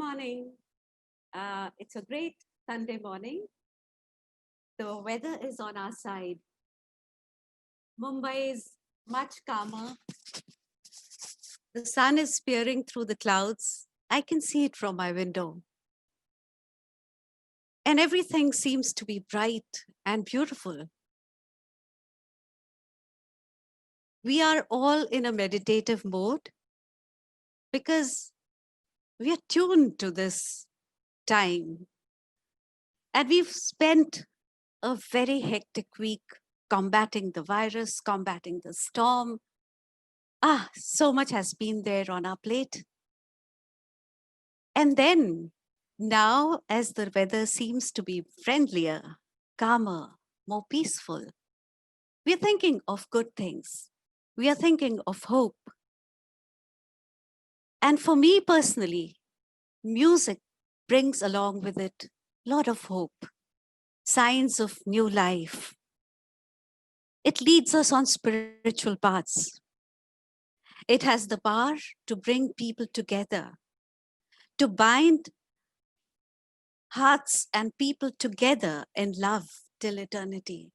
morning. It's a great Sunday morning. The weather is on our side. Mumbai is much calmer. The sun is peering through the clouds. I can see it from my window. And everything seems to be bright and beautiful. We are all in a meditative mode because we are tuned to this time. And we've spent a very hectic week combating the virus, combating the storm. So much has been there on our plate. And then now, as the weather seems to be friendlier, calmer, more peaceful, we are thinking of good things. We are thinking of hope. And for me personally, music brings along with it a lot of hope, signs of new life. It leads us on spiritual paths. It has the power to bring people together, to bind hearts and people together in love till eternity.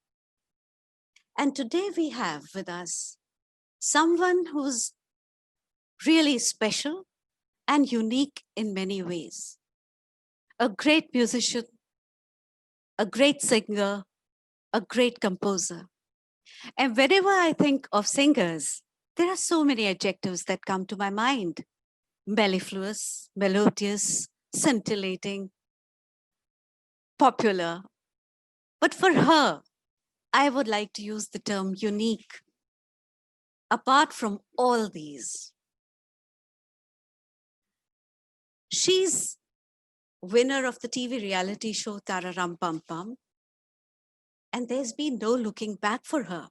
And today we have with us someone who's really special and unique in many ways. A great musician, a great singer, a great composer. And whenever I think of singers, there are so many adjectives that come to my mind. Mellifluous, melodious, scintillating, popular. But for her, I would like to use the term unique. Apart from all these, she's winner of the TV reality show Tararam Pam Pam, and there's been no looking back for her.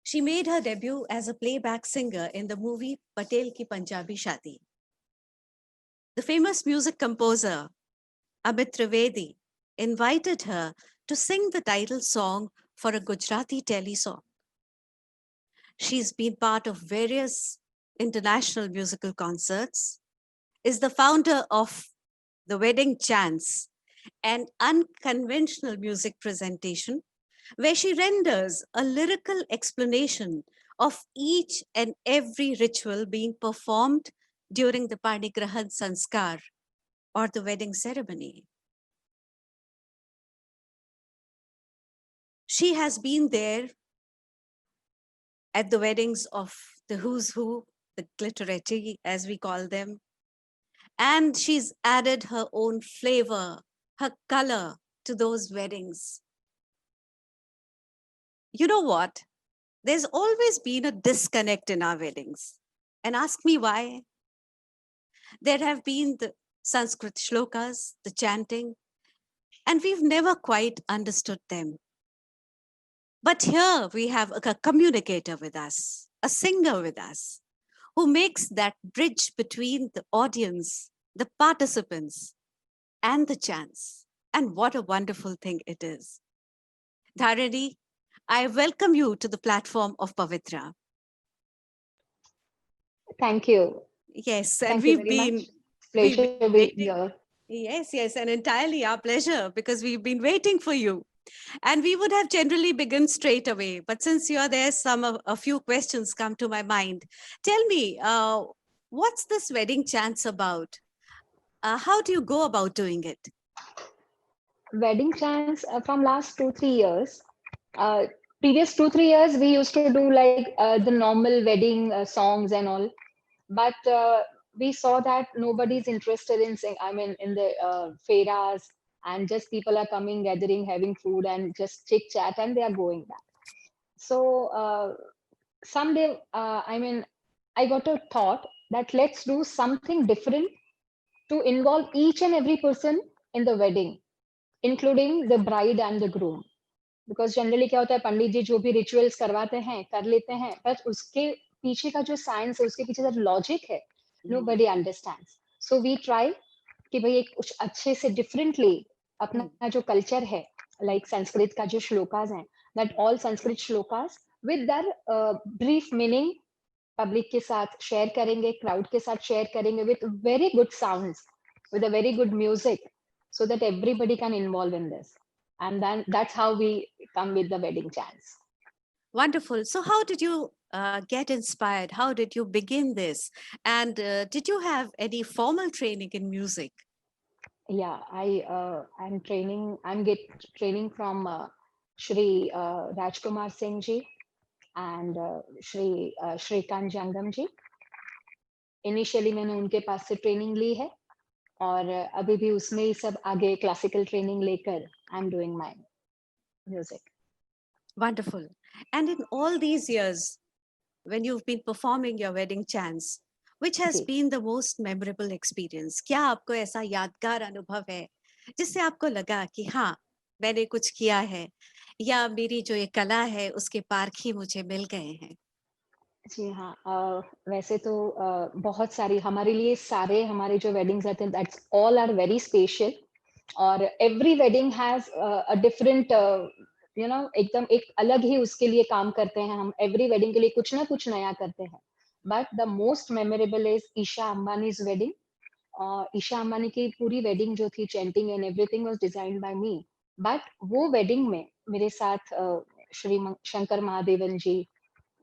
She made her debut as a playback singer in the movie Patel Ki Punjabi Shadi. The famous music composer Amit Trivedi invited her to sing the title song for a Gujarati tele-song. She's been part of various international musical concerts, is the founder of The Wedding Chants, an unconventional music presentation where she renders a lyrical explanation of each and every ritual being performed during the Panigrahan Sanskar or the wedding ceremony. She has been there at the weddings of the who's who, the glitterati, as we call them. And she's added her own flavor, her color to those weddings. You know what? There's always been a disconnect in our weddings. And ask me why. There have been the Sanskrit shlokas, the chanting, and we've never quite understood them. But here we have a communicator with us, a singer with us, who makes that bridge between the audience, the participants, and the chants. And what a wonderful thing it is. Dharani, I welcome you to the platform of Pavitra. Thank you. Yes, and Thank you we've very been much. Pleasure being waiting. here. Yes, and entirely our pleasure because we've been waiting for you. And we would have generally begun straight away. But since you're there, a few questions come to my mind. Tell me, what's this wedding chants about? How do you go about doing it? Wedding chants from last 2-3 years. Uh, Previous 2-3 years, we used to do like the normal wedding songs and all. But we saw that nobody's interested in sing. I mean, in the fairas, and just people are coming, gathering, having food, and just chit chat, and they are going back. So someday, I got a thought that let's do something different to involve each and every person in the wedding, including the bride and the groom. Because generally क्या होता है, पंडित जी जो भी rituals करवाते हैं कर लेते हैं, बट उसके पीछे का जो साइंस है, उसके पीछे का लॉजिक है, nobody understands. So we try कि भाई एक कुछ अच्छे से डिफरेंटली अपना जो कल्चर है, लाइक संस्कृत का जो श्लोकास हैं, that all Sanskrit shlokas with their brief meaning public के साथ शेयर करेंगे, क्राउड के साथ शेयर करेंगे with very good sounds, with a very good music, so that everybody can involve in this. And then that's how we come with the wedding chants. Wonderful. So, how did you get inspired? How did you begin this? And did you have any formal training in music? Yeah, I'm training. I'm get training from Shri Rajkumar Singh ji and Shri Shrikant Jangam ji. Initially मैंने उनके पास से training ली है और अभी भी उसमें ही सब आगे क्लासिकल ट्रेनिंग लेकर I am doing my music. Wonderful. And in all these years, when you've been performing your wedding chants, which has जी. been the most memorable experience? क्या आपको ऐसा यादगार अनुभव है जिससे आपको लगा कि हाँ, मैंने कुछ किया है या मेरी जो ये कला है उसके पारख ही मुझे मिल गए हैं? जी हाँ, वैसे तो बहुत सारी हमारे लिए सारे हमारे जो वेडिंग्स रहते हैं that's all are very special और every wedding has a different you know एकदम एक अलग ही उसके लिए काम करते हैं हम एवरी वेडिंग के लिए कुछ ना कुछ नया करते हैं but the most memorable is Isha Ambani's wedding. Isha Ambani की पूरी वेडिंग जो थी chanting and everything was designed by me but वो वेडिंग में मेरे साथ श्री शंकर महादेवन जी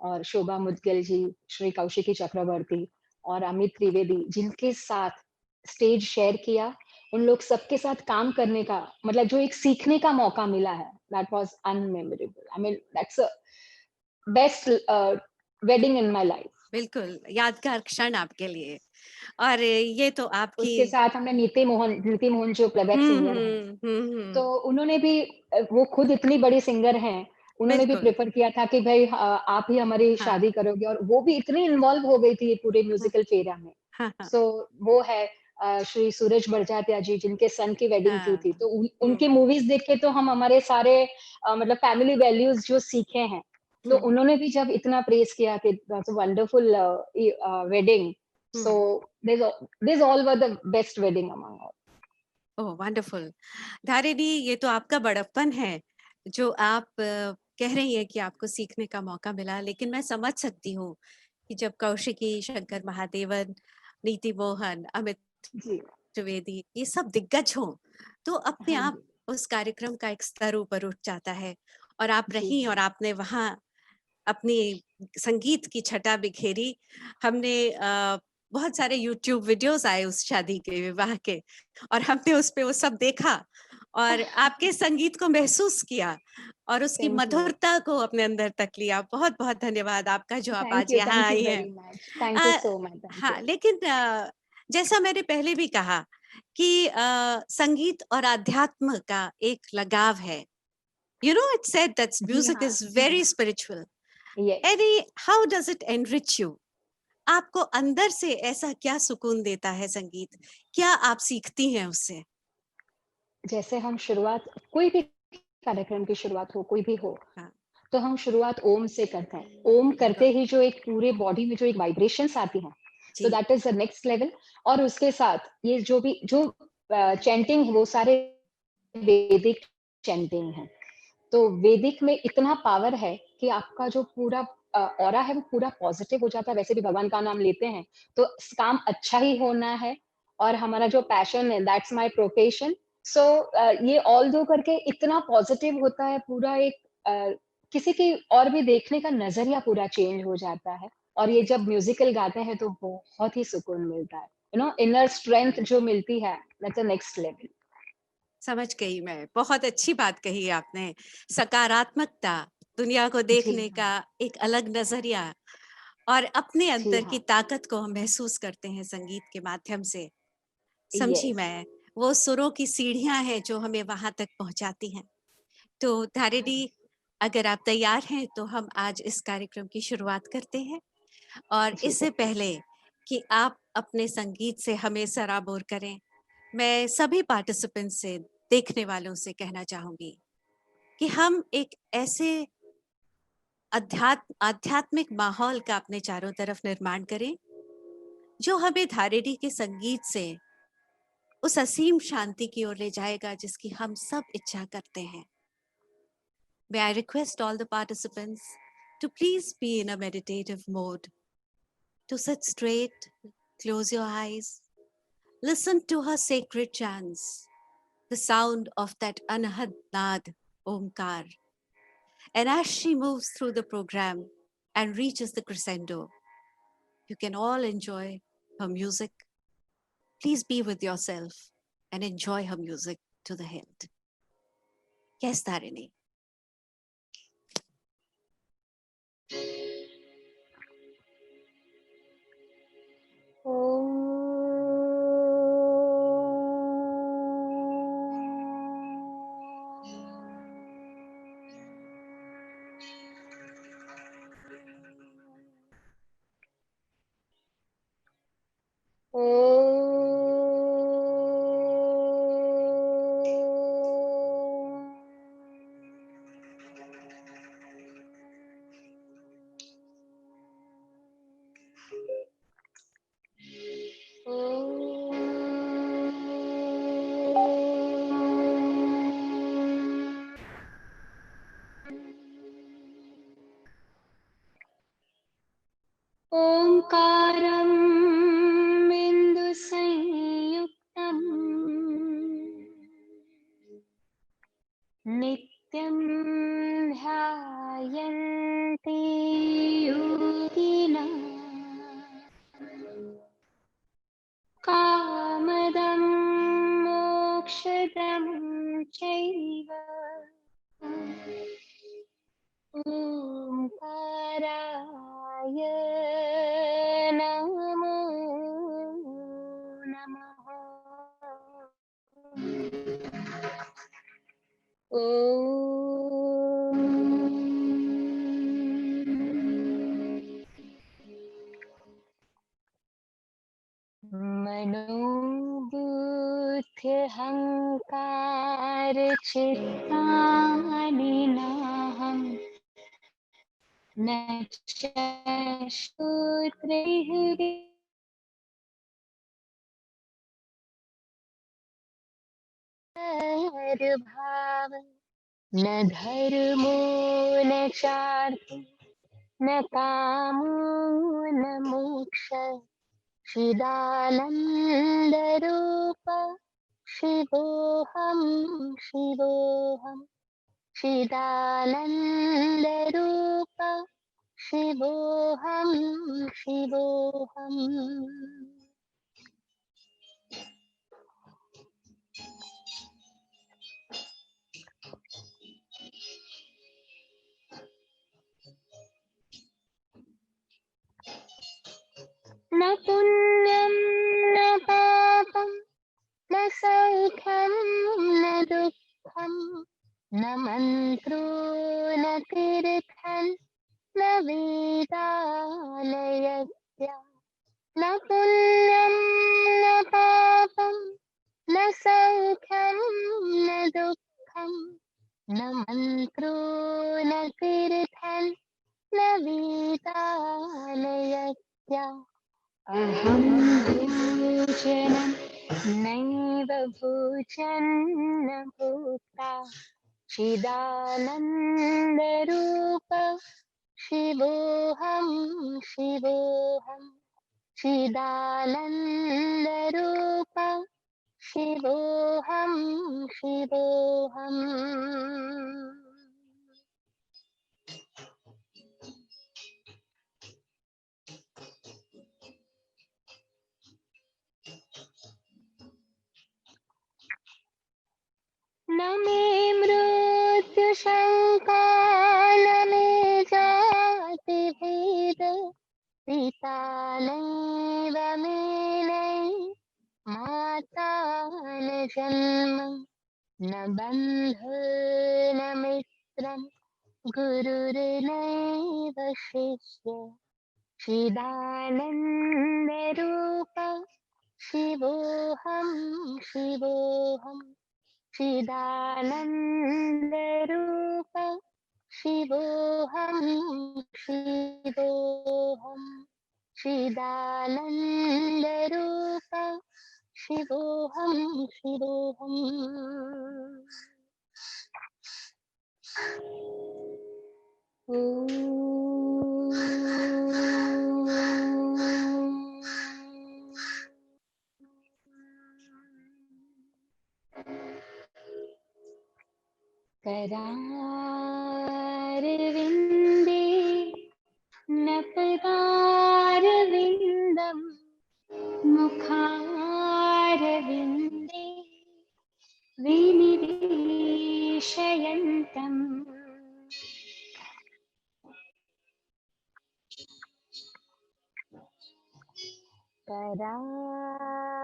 और शोभा मुदगिल जी, श्री कौशिकी चक्रवर्ती और अमित त्रिवेदी जिनके साथ स्टेज शेयर किया, उन लोग सबके साथ काम करने का मतलब जो एक सीखने का मौका मिला है, that was unmemorable. I mean that's a best wedding in my life. बिल्कुल यादगार क्षण आपके लिए। और ये तो आपकी उसके साथ हमने नीति मोहन जो प्लेबैक सिंगर हैं, तो उन्होंने भी वो खुद इतनी बड़ी सिंगर हैं, उन्होंने भी बिल्कुल। प्रेफ़र किया था कि भई आप ही हमारी हाँ, शादी करोगे और वो भी इतनी इन्वॉल्व हो गई थी ये पूरे हाँ, म्यूज़िकल फेरा में. हाँ, हाँ, सो वो है श्री सूरज बड़जात्या जी जिनके सन की वेडिंग की हाँ, थी, तो उनकी हुँ, मूवीज़ देख के तो हम हमारे सारे मतलब फैमिली वैल्यूज़ जो सीखे हैं, तो हुँ, उन्होंने भी जब इतना प्रेज़ किया कि that's a wonderful wedding, so हुँ। This all were the best wedding among all. Oh! Wonderful. Dharini, ये तो आपका बड़प्पन है, जो आप कह रही हैं कि आपको सीखने का मौका मिला, लेकिन मैं समझ सकती हूँ कि जब कौशिकी, शंकर महादेवन, नीति मोहन, अमित जी. त्रिवेदी, ये सब दिग्गज हों, तो अपने हाँ आप जी. उस कार्यक्रम का एक स्तर ऊपर उठ जाता है और आप जी, रहीं हाँ. और आपने वहाँ अपनी संगीत की छटा बिखेरी। हमने बहुत सारे यूट्यूब वीडियोस आए उस शादी के, विवाह के और हमने उस पे वो सब देखा और आपके संगीत को महसूस किया और उसकी थैंक यू. मधुरता को अपने अंदर तक लिया। बहुत-बहुत धन्यवाद आपका जो आप आज यहाँ थैंक यू आई हैं। Very much. Thank you a, so much. Thank हाँ, यू. लेकिन जैसा मैंने पहले भी कहा कि संगीत और अध्यात्म का एक लगाव है। You know, it said that जी music हाँ, is जी very हाँ. spiritual. Yes. Eddie, how does it enrich you? आपको अंदर से ऐसा क्या सुकून देता है संगीत? क्या आप सीखती हैं उससे? जैसे हम शुरुआत कोई भी कार्यक्रम की शुरुआत हो, कोई भी हो, हाँ, तो हम शुरुआत ओम से करते हैं. ओम बिल्कुल। करते ही जो एक पूरे बॉडी में जो एक वाइब्रेशंस आती हैं, तो जी, that is the next level. और उसके साथ ये जो भी जो चैंटिंग है वो सारे वैदिक चैंटिंग है. तो वैदिक में इतना पावर है कि आपका जो पूरा ऑरा है वो पूरा पॉजिटिव हो जाता है. वैसे भी भगवान का नाम लेते हैं, तो काम अच्छा ही होना है और हमारा जो पैशन है दैट्स माय प्रोफेशन. सो ये ऑल दो करके इतना पॉजिटिव होता है पूरा एक किसी की और भी देखने का नज़रिया पूरा चेंज हो जाता है. और ये जब बिल्कुल। म्यूज़िकल गाते हैं तो बहुत ही सुकून मिलता है. यू नो इनर स्ट्रेंथ जो मिलती है दैट्स द नेक्स्ट लेवल. समझ गई मैं। बहुत अच्छी बात कही आपने। सकारात्मकता, दुनिया को जी देखने हाँ. का एक अलग नज़रिया और अपने जी अंदर की हाँ. ताकत को हम महसूस करते हैं संगीत के माध्यम से। समझी यस. मैं। वो सुरों की सीढ़ियाँ हैं जो हमें वहाँ तक पहुँचाती हैं। तो हाँ धारिणी, जी. अगर आप तैयार हैं तो हम आज इस कार्यक्रम की शुरुआत करते हैं और जी इससे बिल्कुल. पहले कि आप अपने संगीत से हमें सराबोर करें, मैं सभी पार्टिसिपेंट्स से, देखने वालों से कहना चाहूंगी कि हम एक ऐसे आध्यात्मिक माहौल का अपने चारों तरफ निर्माण करें जो हमें धारिणी के संगीत से उस असीम शांति की ओर ले जाएगा जिसकी हम सब इच्छा करते हैं. May I request all the participants to please be in a meditative mode, to sit straight, close your eyes, Listen to her sacred chants, the sound of that Anahad Nad Omkar. And as she moves through the program and reaches the crescendo, you can all enjoy her music. Please be with yourself and enjoy her music to the hilt. Yes, Tarini. ओंकारम् इन्दुसंयुक्तम् नित्यं ध्यायन्ति योगिनः कामदं मोक्षदं चैव ओंकाराय नमो नमः। मनोबुद्ध्यहङ्कार चित्तानि नाहं न चक्षुस्त्रिः भाव न धर्मो न चार्थ न कामो न मोक्ष चिदानन्दरूप शिवोऽहं शिवोऽहं चिदानन्दरूप शिवोऽहं शिवोऽहम्। न पुण्यं न पापं न सौख्यं न दुःखं न मन्त्रो न तीर्थं न वेदालयस्य न पुण्यं न पापं न सौख्यं न दुःखं न मन्त्रो न तीर्थं न वेदालयस्य अहं भोजनं नैव भोजन्न भोक्ता चिदानन्दरूप शिवोऽहं शिवोऽहं चिदानन्दरूप शिवोऽहं शिवोऽहम्। न मे मृत्युशङ्का न मे जातिभेद पिता नैव मे माता न जन्म न बन्धो न मित्रं गुरुर्नैव शिष्य चिदानन्दरूप शिवोऽहं शिवोऽहं चिदानन्दरूप शिवोऽहं शिवोऽहं चिदानन्दरूप शिवोऽहं शिवोऽहम्। करारविन्दे नपदारविन्दं मुखारविन्दे विनिवेशयन्तम्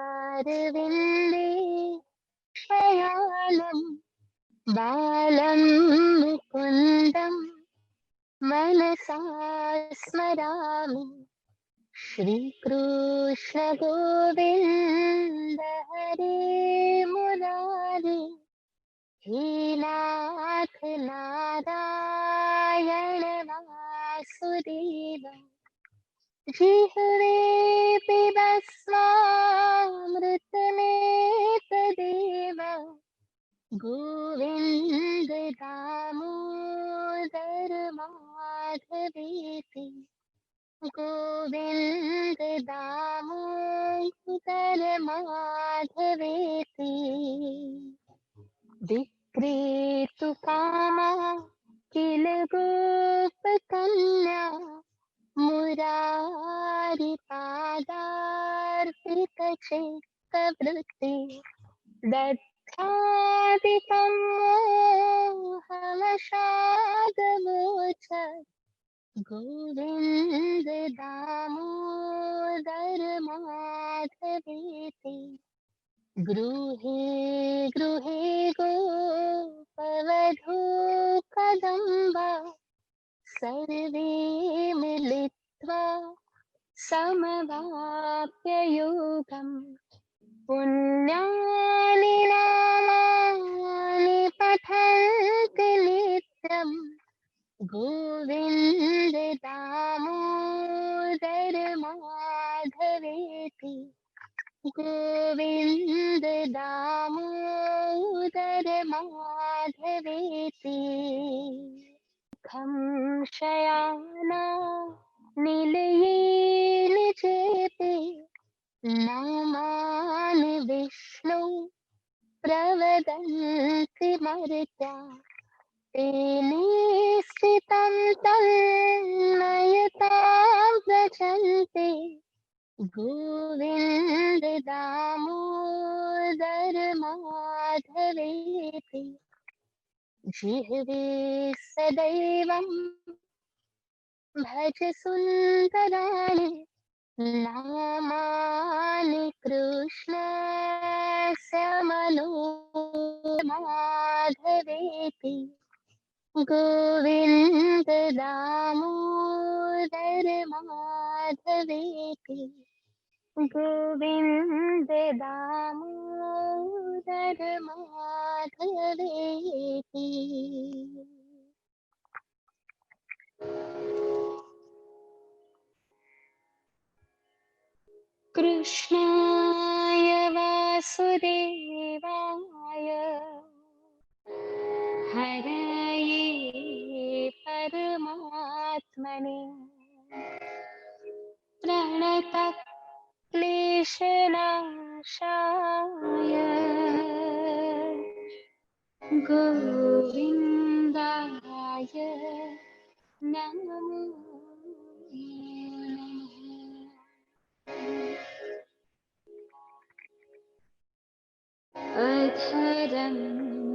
करारविन्दे शयानं बालं मुकुन्दं मनसा स्मरामि श्रीकृष्ण गोविन्द हरे मुरारे हे नाथ नारायण वासुदेव जिह्वे पिबस्वामृतमेतदेव गोविन्द दामोदर माधवेति गोविन्द दामोदर माधवेति विक्रेतु कामा किल गोपकन्या मुरारि पादार्पितचित्तवृत्ति दत्तादिकं मोहवशादवोच गोविन्द दामोदर माधवेति गृहे गृहे गोपवधूकदम्बा सर्वे मिलित्वा समवाप्य योगम् पुण्यानि नामानि पठन्ति नित्यम् गोविन्द दामोदर माधवेति गोविन्द दामोदर माधवेति खं शयाना निलये निजेते नामानि विष्णु प्रवदन्ति मर्त्या तेने स्थितं तन्नयतां व्रजन्ते गोविन्द दामोदर माधवेति जिह्वे सदैवं भज सुन्दराणि नामानि कृष्णस्य मनोमाधवेति गोविन्द दामोदर माधवेति गोविन्द दामोदर माधवेति कृष्णाय वासुदेवाय हरये परमात्मने प्रणतक्लेशनाशाय गोविन्दाय नमो अधरं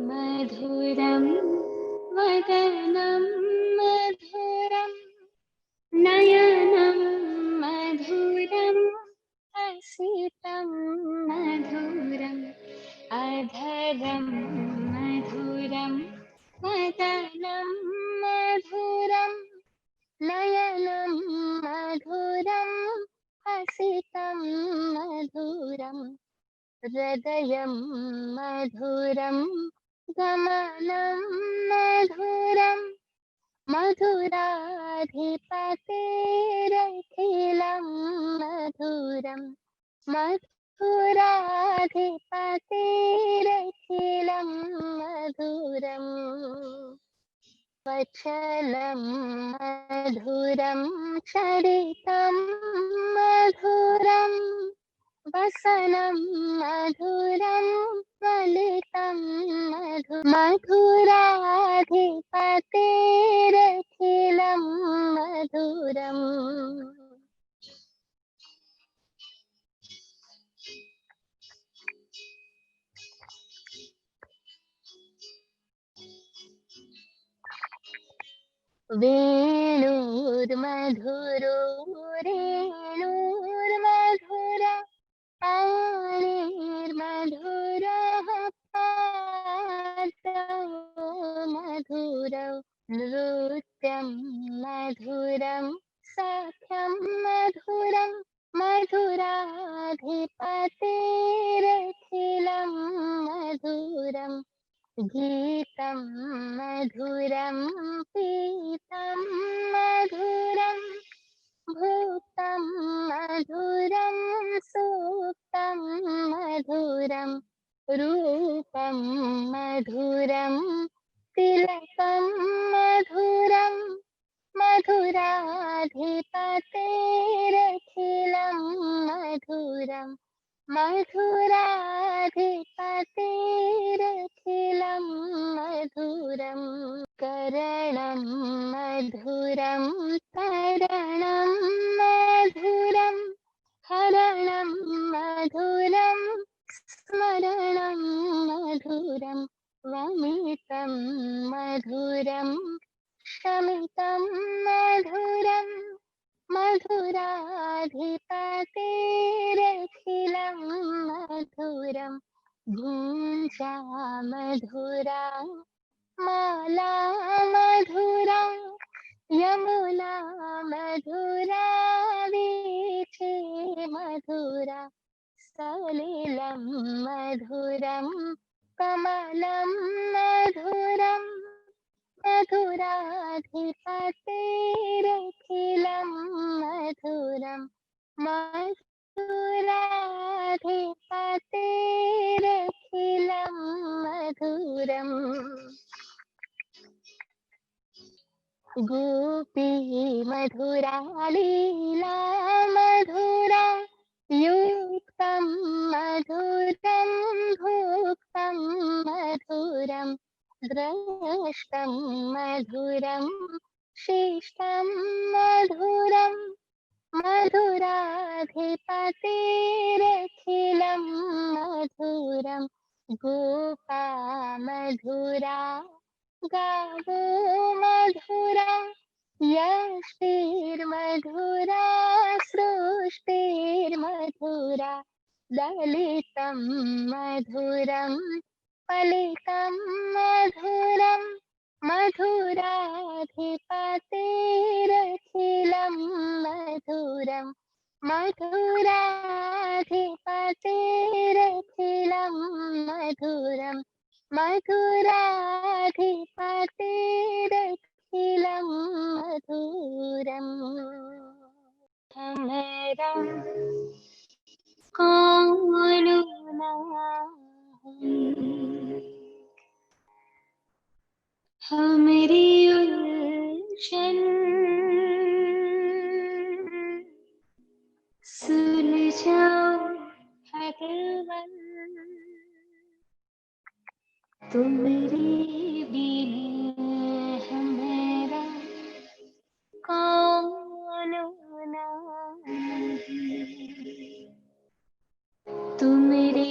मधुरं वदनं मधुरं नयनं मधुरं हसितं मधुरम् अधरं मधुरं वदनं मधुरं नयनं मधुरं हसितं मधुरम् हृदयं मधुरं गमनं मधुरं मधुराधिपतेरखिलं मधुरं मधुराधिपतेरखिलं मधुरम् वचनं मधुरं चरितं मधुरम् वसनं मधुरं ललितं मधुराधिपतेरखिलं मधुरम् वेणुर्मधुरो रेणुर्मधुरा पाणिर्मधुरः पादौ मधुरौ नृत्यं मधुरं सख्यं मधुरं मधुराधिपतेरखिलं मधुरम् गीतं मधुरं पीतं मधुरं भूतं मधुरं सूक्तं मधुरं रूपं मधुरं तिलकं मधुरं मधुराधिपतेरखिलं मधुरम् मधुराधिपतेरखिलं मधुरम् करणं मधुरं तरणं मधुरं हरणं मधुरं स्मरणं मधुरं वमितं मधुरं शमितं मधुरम् मधुराधिपतेरखिलं मधुरं गुञ्जा मधुरा माला मधुरा यमुना मधुरा वीथे मधुरा सलिलं मधुरं कमलं मधुरम् मधुराधिपतेरखिलं मधुरं मधुराधिपतेरखिलं मधुरम् गोपी मधुरा लीला मधुरा युक्तं मधुरं भुक्तं मधुरम् द्रष्टं मधुरं शिष्टं मधुरं मधुराधिपतेरखिलं मधुरं गोपा मधुरा गावो मधुरा यष्टिर्मधुरा सृष्टिर्मधुरा ललितं मधुरं फलितं मधुरं मधुराधिपतेरखिलं मधुरं मधुराधिपतेरखिलं मधुरं मधुराधिपतेरखिलं मधुरम् हमारा कौन हमरी उलझन सुलझाओ भगवन तुम्हारे बिना हमारा कौन तुम्हारे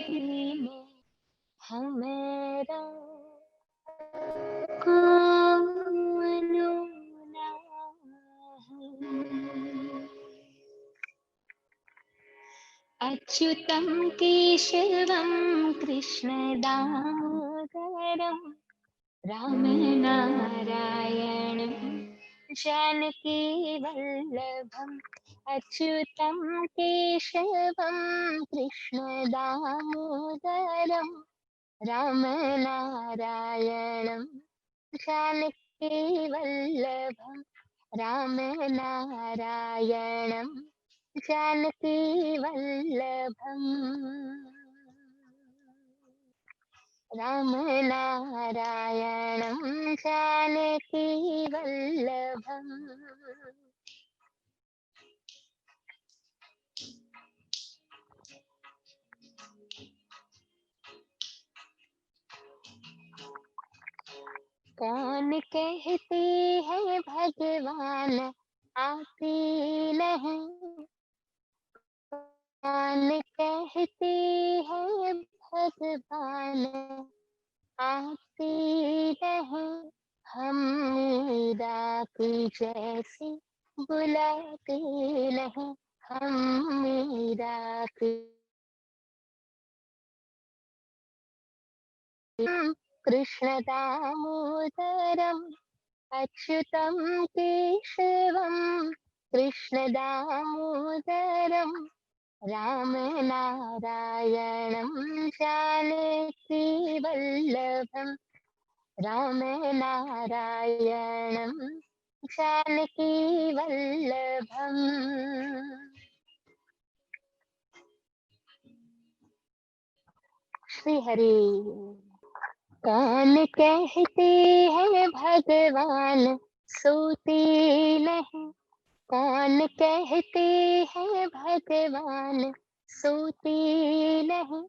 बिना हमारा कौन अच्युतं केशवं कृष्णदामोदरं रामनारायणं जानकीवल्लभम् अच्युतं केशवं कृष्णदामोदरं रामनारायणं जानकीवल्लभं रामनारायणं जानकीवल्लभम् रामनारायणं जानकीवल्लभम् कौन कहते हैं भगवान आते नहीं, कौन कहते हैं भगवान आते नहीं, हम मीरा की जैसी बुलाते नहीं, हम मीरा की कृष्ण दामोदरम अच्युतम केशवम, कृष्ण दामोदरम राम नारायणं जानकी वल्लभं, राम नारायणं जानकी वल्लभम्। श्री हरि। कौन कहते हैं भगवान सोते नहीं, कौन कहते हैं भगवान सोते नहीं,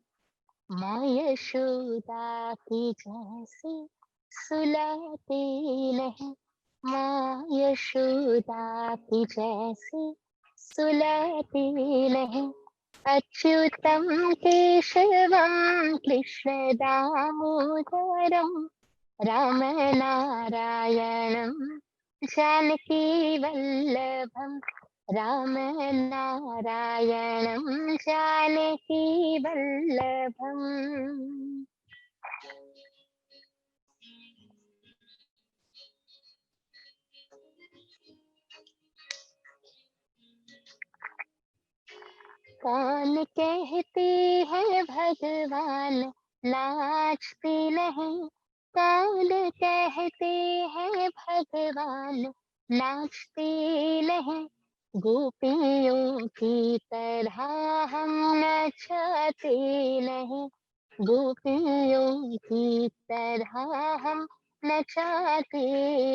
माँ यशोदा की जैसी सुलाते नहीं, माँ यशोदा की जैसी सुलाते नहीं, अच्युतम केशवम कृष्ण दामोदरम राम नारायणं जानकी वल्लभं, राम नारायणं जानकी वल्लभम्। कौन कहते हैं भगवान नाचते नहीं, कौन कहते हैं भगवान नाचते नहीं, गोपियों की तरह हम नचाते नहीं, गोपियों की तरह हम नचाते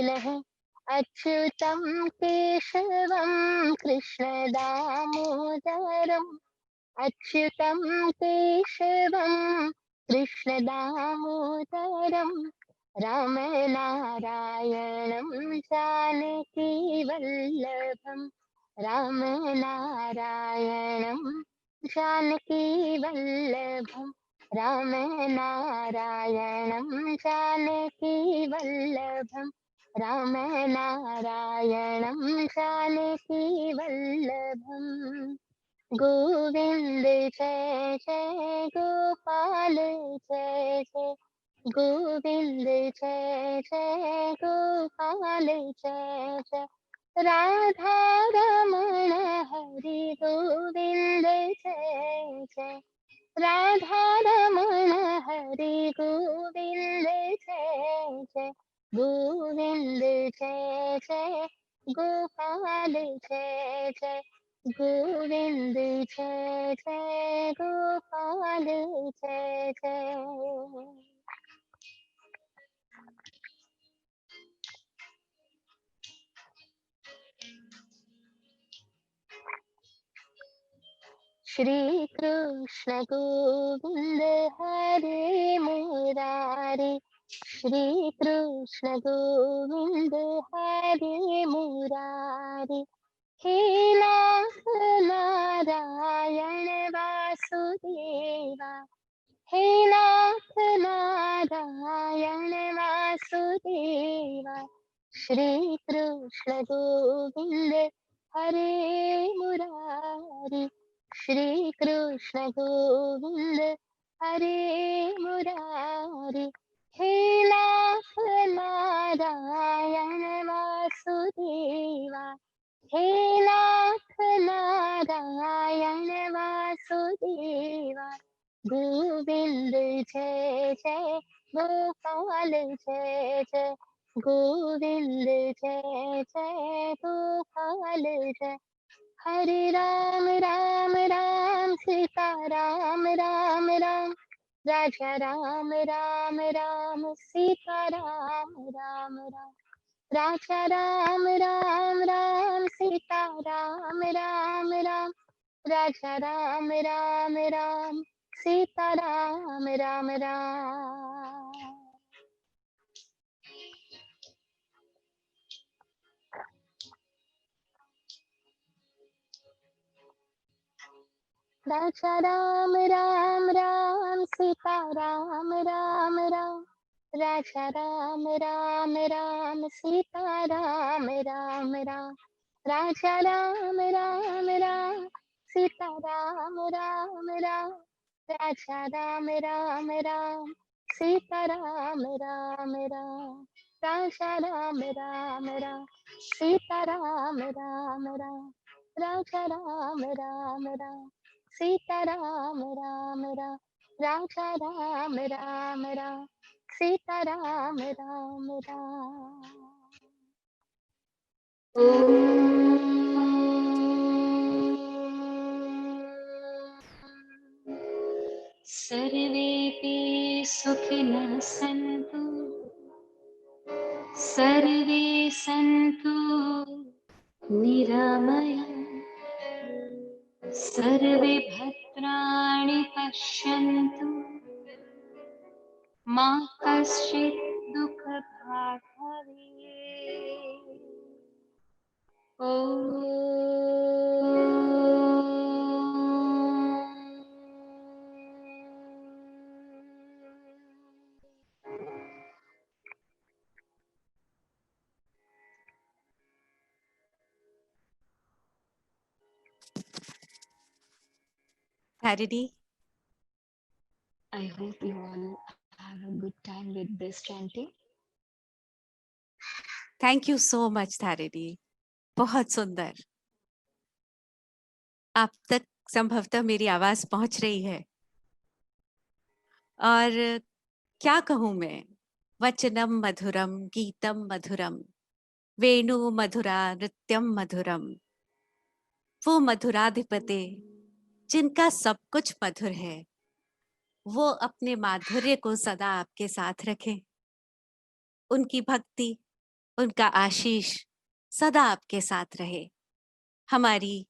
नहीं, अच्युतम केशवम कृष्ण दामोदरम, अच्युतं केशवं कृष्ण दामोदरं राम नारायणं जानकी वल्लभं, राम नारायणं जानकी वल्लभं, राम नारायणं जानकी वल्लभं, राम नारायणं जानकी वल्लभम्। गोविंद जय जय गोपाल जय जय, गोविंद जय जय गोपाल जय जय, राधा रमण हरि गोविंद जय जय, राधा रमण हरि गोविंद जय जय, गोविंद जय जय गोपाल जय जय, गोविंद जय जय गोपाल जय जय। श्री कृष्ण गोविंद हरे मुरारी, श्री कृष्ण गोविंद हरे मुरारी, हे नाथ नारायण वासुदेवा, हे नाथ नारायण वासुदेवा, श्री कृष्ण गोविंद हरे मुरारी, श्री कृष्ण गोविंद हरे मुरारी, हे नाथ नारायण वासुदेवा, हे नाथ नारायण वासुदेवा, गोविंद जय जय गोपाल जय जय, गोविंद जय जय गोपाल जय, हरे राम राम राम सीता राम राम राम, राजा राम राम राम सीता राम राम राम, राजा राम राम राम सीता राम राम राम, राजा राम राम राम सीता राम राम राम। राजा राम राम राम सीता राम राम राम, राजा राम राम राम सीता राम राम राम, राजा राम राम राम सीता राम राम राम, राजा राम राम राम सीता राम राम राम, राजा राम राम राम सीता राम राम राम, राजा राम राम राम सीता राम राम राम, राजा राम राम राम सीता राम राम राम। सर्वेपि सुखिनः सन्तु, सर्वे सन्तु निरामयाः, सर्वे भद्राणि पश्यन्तु, मा कश्चित् दुःखभाग् भवेत्। Tarini, I hope you all have a good time with this chanting. thank you so much, Tarini. बहुत सुंदर। आप तक संभवतः मेरी आवाज पहुंच रही है और क्या कहूं मैं, वचनम मधुरम गीतम मधुरम वेणु मधुरा नृत्यम मधुरम, वो मधुराधिपति जिनका सब कुछ मधुर है, वो अपने माधुर्य को सदा आपके साथ रखें। उनकी भक्ति, उनका आशीष सदा आपके साथ रहे, हमारी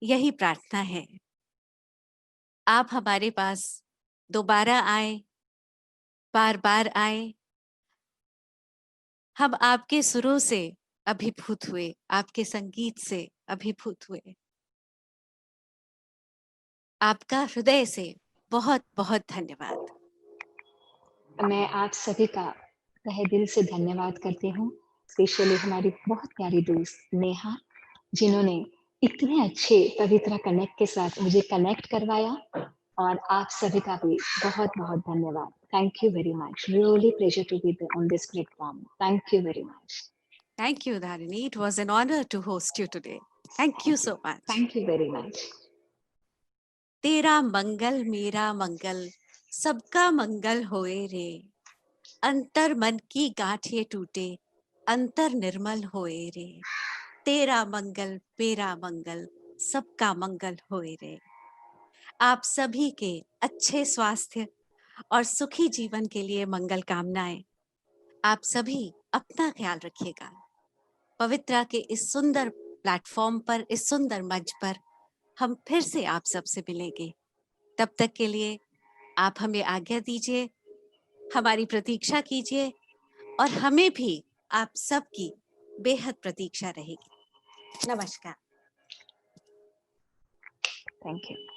यही प्रार्थना है। आप हमारे पास दोबारा आए, बार बार आए। हम आपके सुरों से अभिभूत हुए, आपके संगीत से अभिभूत हुए। आपका हृदय से बहुत बहुत धन्यवाद। मैं आप सभी का तहे दिल से धन्यवाद करती हूँ, स्पेशली हमारी बहुत प्यारी दोस्त नेहा, जिन्होंने इतने अच्छे पवित्र कनेक्ट के साथ मुझे कनेक्ट करवाया, और आप सभी का भी बहुत बहुत धन्यवाद। Thank you very much, really pleasure to be on this platform. Thank you very much. Thank you, Dharini. It was an honor to host you today. Thank you so much. Thank you very much. तेरा मंगल मेरा मंगल, सबका मंगल होए रे। अंतर मन की गांठें टूटे, अंतर निर्मल होए रे। तेरा मंगल मेरा मंगल, सबका मंगल होए रे। आप सभी के अच्छे स्वास्थ्य और सुखी जीवन के लिए मंगल कामनाएं। आप सभी अपना ख्याल रखिएगा। पवित्रा के इस सुंदर प्लेटफॉर्म पर, इस सुंदर मंच पर हम फिर से आप सबसे मिलेंगे। तब तक के लिए आप हमें आज्ञा दीजिए, हमारी प्रतीक्षा कीजिए, और हमें भी आप सबकी बेहद प्रतीक्षा रहेगी। नमस्कार। Thank you.